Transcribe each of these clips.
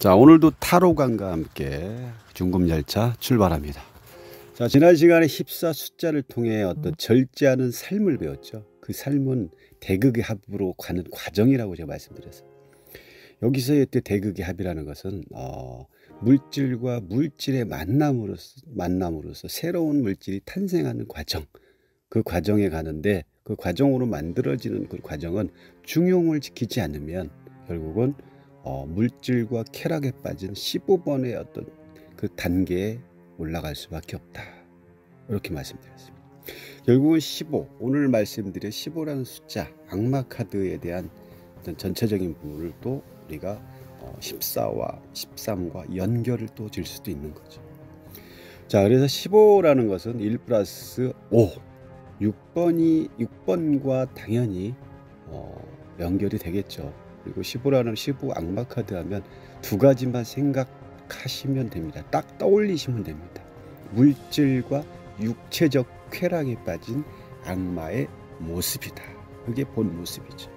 자, 오늘도 타로강과 함께 중금열차 출발합니다. 자, 지난 시간에 14 숫자를 통해 어떤 절제하는 삶을 배웠죠. 그 삶은 대극의 합으로 가는 과정이라고 제가 말씀드렸어요. 여기서의 대극의 합이라는 것은 물질과 물질의 만남으로서 새로운 물질이 탄생하는 과정, 그 과정에 가는데, 그 과정으로 만들어지는 그 과정은 중용을 지키지 않으면 결국은 물질과 쾌락에 빠진 15번의 어떤 그 단계에 올라갈 수밖에 없다, 이렇게 말씀드렸습니다. 결국은 15, 오늘 말씀드린 15라는 숫자, 악마 카드에 대한 어떤 전체적인 부분을 또 우리가 14와 13과 연결을 또 질 수도 있는 거죠. 자, 그래서 15라는 것은 1 플러스 5, 6번과 당연히 연결이 되겠죠. 그리고 15라는 15 악마 카드 하면 두 가지만 생각하시면 됩니다. 딱 떠올리시면 됩니다. 물질과 육체적 쾌락에 빠진 악마의 모습이다. 그게 본 모습이죠.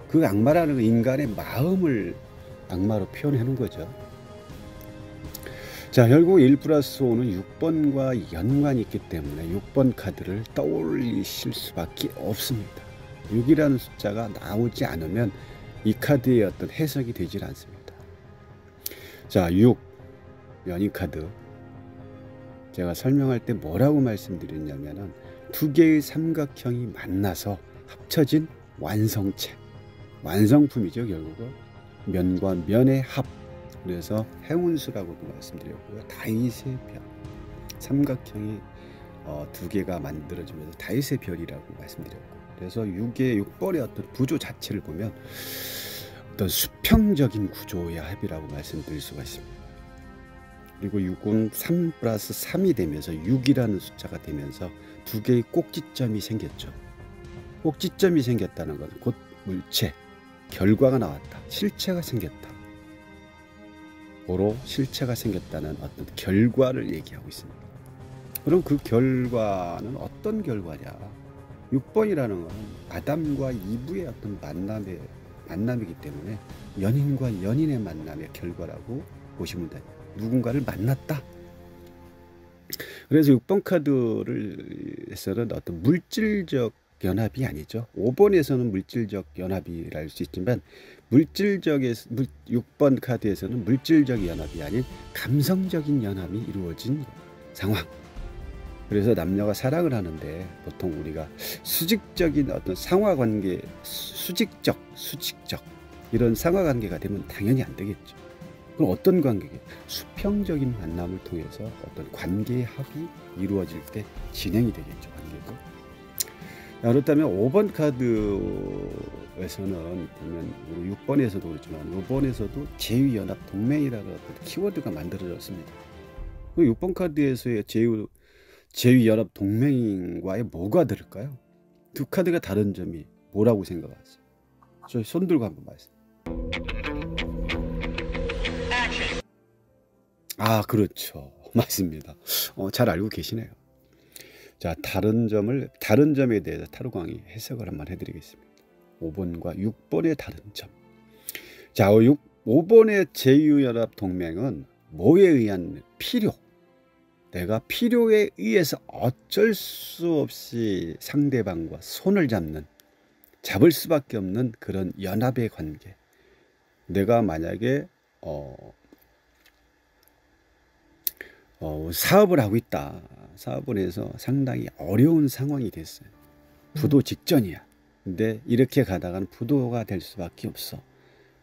그 악마라는 인간의 마음을 악마로 표현해 놓은 거죠. 자, 결국 1 플러스 5는 6번과 연관이 있기 때문에 6번 카드를 떠올리실 수밖에 없습니다. 6이라는 숫자가 나오지 않으면 이 카드의 어떤 해석이 되질 않습니다. 자, 6 연인 카드, 제가 설명할 때 뭐라고 말씀드렸냐면은 두 개의 삼각형이 만나서 합쳐진 완성체, 완성품이죠. 결국은 면과 면의 합, 그래서 행운수라고도 말씀드렸고요. 다윗의 별, 삼각형이 두 개가 만들어지면서 다윗의 별이라고 말씀드렸고, 그래서 6번의 어떤 구조 자체를 보면 어떤 수평적인 구조의 합이라고 말씀드릴 수가 있습니다. 그리고 6은 3 플러스 3이 되면서 6이라는 숫자가 되면서 두 개의 꼭지점이 생겼죠. 꼭지점이 생겼다는 것은 곧 물체, 결과가 나왔다, 실체가 생겼다. 고로 실체가 생겼다는 어떤 결과를 얘기하고 있습니다. 그럼 그 결과는 어떤 결과냐? 6번이라는 것은 아담과 이브의 어떤 만남이기 때문에 연인과 연인의 만남의 결과라고 보시면 됩니다. 누군가를 만났다. 그래서 6번 카드에서는 어떤 물질적 연합이 아니죠. 5번에서는 물질적 연합이라 할 수 있지만 6번 카드에서는 물질적 연합이 아닌 감성적인 연합이 이루어진 상황. 그래서 남녀가 사랑을 하는데 보통 우리가 수직적인 어떤 상하관계, 수직적 이런 상하관계가 되면 당연히 안 되겠죠. 그럼 어떤 관계게? 수평적인 만남을 통해서 어떤 관계의 합이 이루어질 때 진행이 되겠죠. 관계도. 그렇다면 5번 카드에서는 보면 6번에서도 그렇지만 5번에서도 제휴연합 동맹이라는 어떤 키워드가 만들어졌습니다. 6번 카드에서의 제휴연합 동맹과의 뭐가 다를까요? 두 카드가 다른 점이 뭐라고 생각하세요? 저희 손 들고 한번 말씀. 아, 그렇죠. 맞습니다. 잘 알고 계시네요. 자, 다른 점에 대해서 타로강이 해석을 한번 해드리겠습니다. 5번과 6번의 다른 점. 자, 5번의 제휴연합 동맹은 뭐에 의한 필요? 내가 필요에 의해서 어쩔 수 없이 상대방과 손을 잡을 수밖에 없는 그런 연합의 관계. 내가 만약에 사업을 하고 있다. 사업을 해서 상당히 어려운 상황이 됐어요. 부도 직전이야. 근데 이렇게 가다가는 부도가 될 수밖에 없어.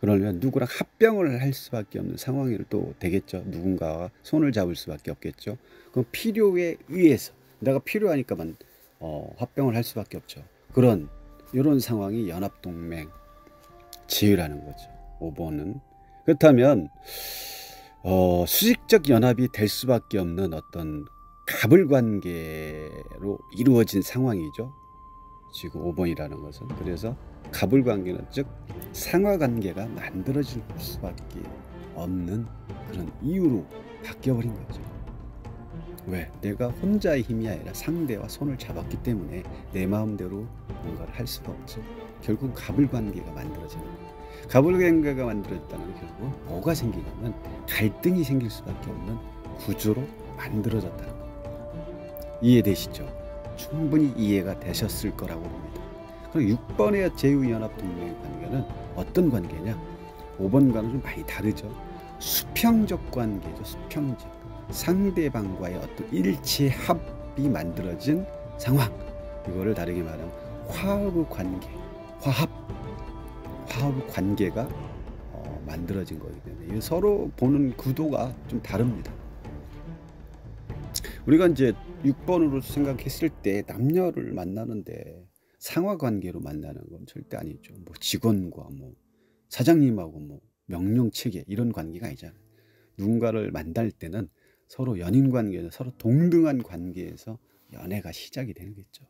그러면 누구랑 합병을 할 수밖에 없는 상황이 또 되겠죠. 누군가와 손을 잡을 수밖에 없겠죠. 그럼 필요에 의해서 내가 필요하니까만 합병을 할 수밖에 없죠. 이런 상황이 연합동맹 제휴라는 거죠. 5번은. 그렇다면 수직적 연합이 될 수밖에 없는 어떤 갑을관계로 이루어진 상황이죠. 지금 5번이라는 것은. 그래서 갑을관계는 즉 상하관계가 만들어질 수밖에 없는 그런 이유로 바뀌어버린 거죠. 왜? 내가 혼자의 힘이 아니라 상대와 손을 잡았기 때문에 내 마음대로 뭔가를 할 수가 없죠. 결국 갑을관계가 만들어지는 거예요. 가불갱가가 만들어졌다는 건 결국 뭐가 생기냐면 갈등이 생길 수밖에 없는 구조로 만들어졌다는 겁니다. 이해되시죠? 충분히 이해가 되셨을 거라고 봅니다. 그럼 6번의 제휴연합동맹의 관계는 어떤 관계냐? 5번과는 좀 많이 다르죠. 수평적 관계죠. 수평적. 상대방과의 어떤 일치 합이 만들어진 상황. 이거를 다르게 말하면 화합의 관계. 화합의 관계가 만들어진 거기 때문에 서로 보는 구도가 좀 다릅니다. 우리가 이제 6번으로 생각했을 때 남녀를 만나는데 상하 관계로 만나는 건 절대 아니죠. 뭐 직원과 뭐 사장님하고 뭐 명령 체계 이런 관계가 아니잖아요. 누군가를 만날 때는 서로 연인 관계에서 서로 동등한 관계에서 연애가 시작이 되는 거죠.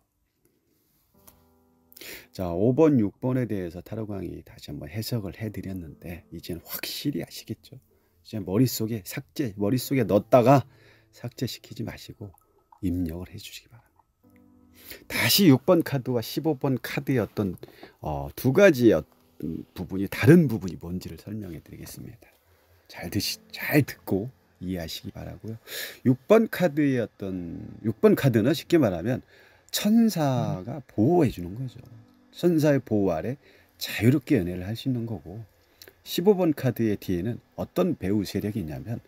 자, 5번, 6번에 대해서 타로 강의 다시 한번 해석을 해드렸는데 이제는 확실히 아시겠죠? 이제 머릿속에 넣었다가 삭제시키지 마시고 입력을 해주시기 바랍니다. 다시 6번 카드와 15번 카드의 어떤 두 가지의 부분이 다른 부분이 뭔지를 설명해 드리겠습니다. 잘 듣고 이해하시기 바라고요. 6번 카드는 쉽게 말하면 천사가 보호해 주는 거죠. 천사의 보호 아래 자유롭게 연애를 할 수 있는 거고, 15번 카드의 뒤에는 어떤 배우 세력이 있냐면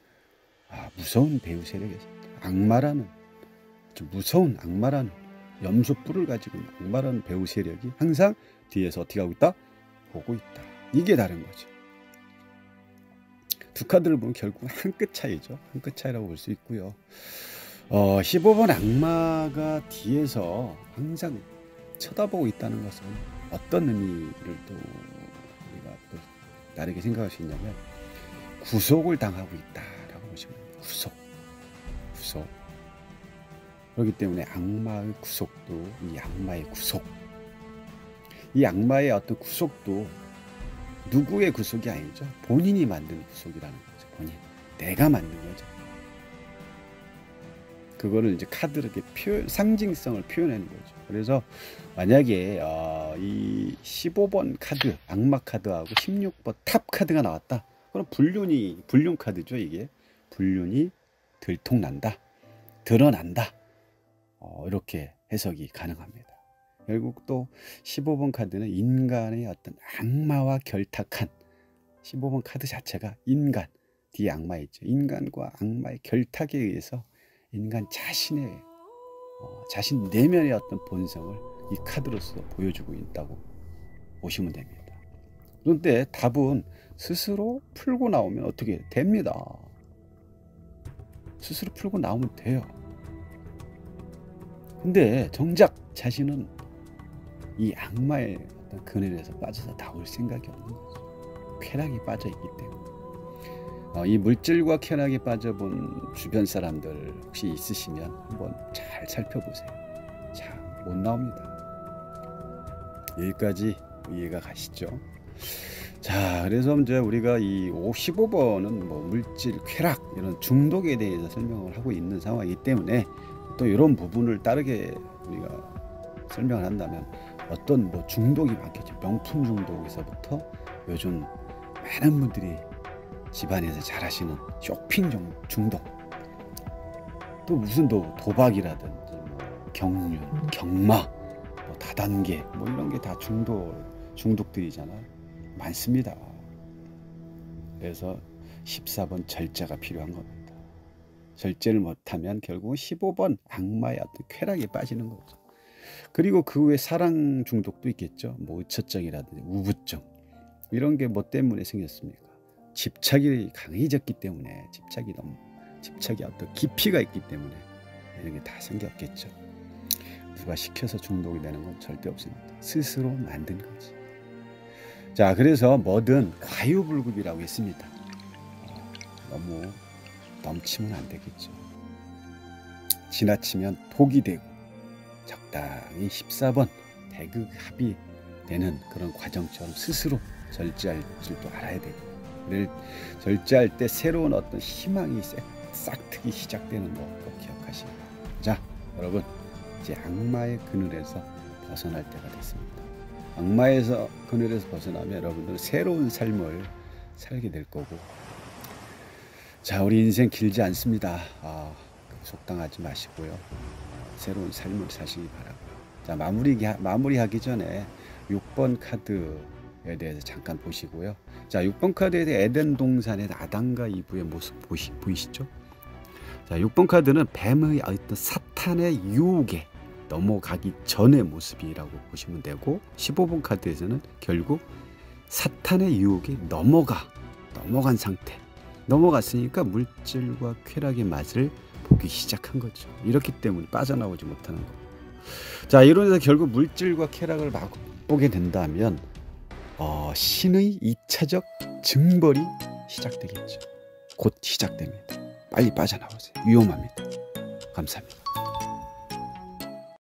무서운 배우 세력이 있습니다. 악마라는, 좀 무서운 악마라는, 염소뿔을 가지고 있는 악마라는 배우 세력이 항상 뒤에서 어떻게 하고 있다? 보고 있다. 이게 다른 거죠. 두 카드를 보면 결국 한 끗 차이죠. 한 끗 차이라고 볼 수 있고요. 15번 악마가 뒤에서 항상 쳐다보고 있다는 것은 어떤 의미를 또 우리가 또 다르게 생각할 수 있냐면 구속을 당하고 있다라고 보시면 됩니다. 구속. 그렇기 때문에 악마의 구속도 이 악마의 구속. 이 악마의 어떤 구속도 누구의 구속이 아니죠. 본인이 만든 구속이라는 거죠. 내가 만든 거죠. 그거를 이제 카드로 이렇게 상징성을 표현하는 거죠. 그래서 만약에 이 15번 카드, 악마 카드하고 16번 탑 카드가 나왔다. 그럼 불륜 카드죠. 이게 불륜이 들통난다, 드러난다. 이렇게 해석이 가능합니다. 결국 또 15번 카드는 인간의 어떤 악마와 결탁한, 15번 카드 자체가 인간, 뒤에 악마 있죠. 인간과 악마의 결탁에 의해서 인간 자신의 자신 내면의 어떤 본성을 이 카드로서 보여주고 있다고 보시면 됩니다. 그런데 답은 스스로 풀고 나오면 어떻게 됩니다. 스스로 풀고 나오면 돼요. 근데 정작 자신은 이 악마의 어떤 그늘에서 빠져서 나올 생각이 없는 거죠. 쾌락이 빠져 있기 때문에. 이 물질과 쾌락에 빠져본 주변 사람들 혹시 있으시면 한번 잘 살펴보세요. 자, 못 나옵니다. 여기까지 이해가 가시죠? 자, 그래서 이제 우리가 이 15번은 뭐 물질, 쾌락 이런 중독에 대해서 설명을 하고 있는 상황이기 때문에 또 이런 부분을 다르게 우리가 설명을 한다면 어떤 뭐 중독이 많겠죠. 명품 중독에서부터 요즘 많은 분들이 집안에서 잘 하시는 쇼핑 중독, 또 무슨 도박이라든지 뭐 경륜, 경마, 뭐 다단계 뭐 이런 게 다 중독들이잖아요. 많습니다. 그래서 14번 절제가 필요한 겁니다. 절제를 못하면 결국 15번 악마의 어떤 쾌락에 빠지는 거죠. 그리고 그 후에 사랑 중독도 있겠죠. 뭐 의처증이라든지 우부증 이런 게 뭐 때문에 생겼습니까? 집착이 강해졌기 때문에, 집착이 어떤 깊이가 있기 때문에 이런 게 다 생겼겠죠. 누가 시켜서 중독이 되는 건 절대 없습니다. 스스로 만든 거지. 자, 그래서 뭐든 과유불급이라고 했습니다. 너무 넘치면 안 되겠죠. 지나치면 독이 되고 적당히 14번 대극합이 되는 그런 과정처럼 스스로 절제할 줄도 알아야 되고, 절제할 때 새로운 어떤 희망이 싹트기 시작되는 거 꼭 기억하시기 바랍니다. 자, 여러분 이제 악마의 그늘에서 벗어날 때가 됐습니다. 악마에서 그늘에서 벗어나면 여러분들은 새로운 삶을 살게 될 거고. 자, 우리 인생 길지 않습니다. 속당하지 마시고요. 새로운 삶을 사시기 바라고요. 자, 마무리하기 전에 6번 카드에 대해서 잠깐 보시고요. 자, 6번 카드에 대해 에덴 동산의 아담과 이브의 모습 보이시죠? 자, 6번 카드는 뱀의 어떤 사탄의 유혹에 넘어가기 전의 모습이라고 보시면 되고, 15번 카드에서는 결국 사탄의 유혹에 넘어간 상태. 넘어갔으니까 물질과 쾌락의 맛을 보기 시작한 거죠. 이렇기 때문에 빠져나오지 못하는 거고. 자, 이론에서 결국 물질과 쾌락을 맛보게 된다면 신의 2차적 증벌이 시작되겠죠. 곧 시작됩니다. 빨리 빠져나오세요. 위험합니다. 감사합니다.